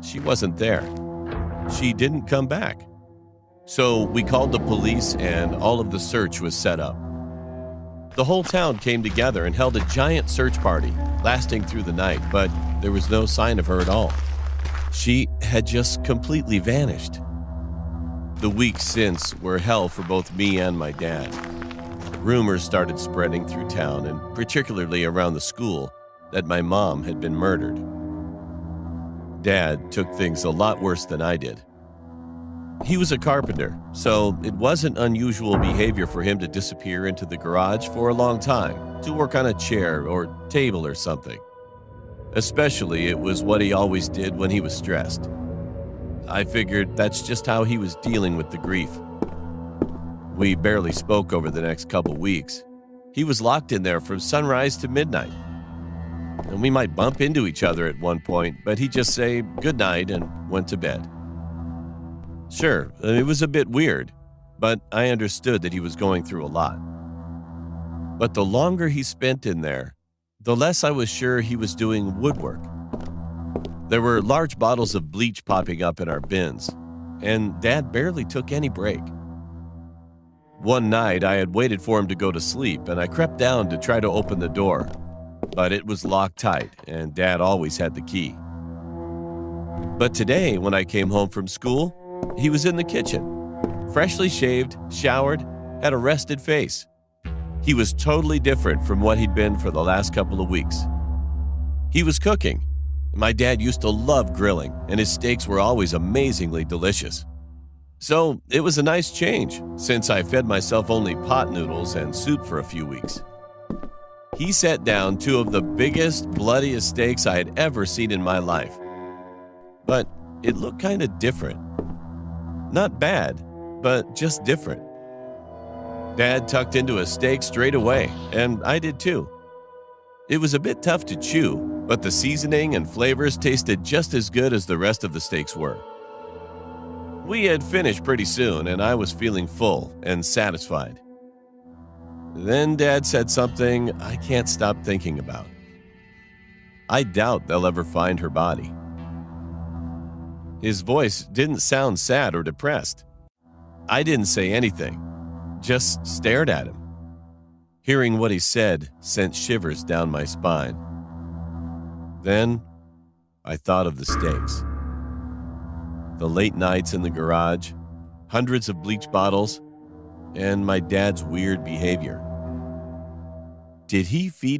She wasn't there. She didn't come back. So we called the police and all of the search was set up. The whole town came together and held a giant search party, lasting through the night, but there was no sign of her at all. She had just completely vanished. The weeks since were hell for both me and my dad. Rumors started spreading through town, and particularly around the school, that my mom had been murdered. Dad took things a lot worse than I did. He was a carpenter, so it wasn't unusual behavior for him to disappear into the garage for a long time to work on a chair or table or something. Especially, it was what he always did when he was stressed. I figured that's just how he was dealing with the grief. We barely spoke over the next couple weeks. He was locked in there from sunrise to midnight. And we might bump into each other at one point, but he'd just say goodnight and went to bed. Sure, it was a bit weird, but I understood that he was going through a lot. But the longer he spent in there, the less I was sure he was doing woodwork. There were large bottles of bleach popping up in our bins, and Dad barely took any break. One night, I had waited for him to go to sleep, and I crept down to try to open the door, but it was locked tight, and Dad always had the key. But today, when I came home from school, he was in the kitchen, freshly shaved, showered, had a rested face. He was totally different from what he'd been for the last couple of weeks. He was cooking. My dad used to love grilling, and his steaks were always amazingly delicious. So it was a nice change, since I fed myself only pot noodles and soup for a few weeks. He set down two of the biggest, bloodiest steaks I had ever seen in my life. But it looked kind of different. Not bad, but just different. Dad tucked into a steak straight away, and I did too. It was a bit tough to chew, but the seasoning and flavors tasted just as good as the rest of the steaks were. We had finished pretty soon, and I was feeling full and satisfied. Then Dad said something I can't stop thinking about. I doubt they'll ever find her body. His voice didn't sound sad or depressed. I didn't say anything, just stared at him. Hearing what he said sent shivers down my spine. Then I thought of the steaks. The late nights in the garage, hundreds of bleach bottles, and my dad's weird behavior. Did he feed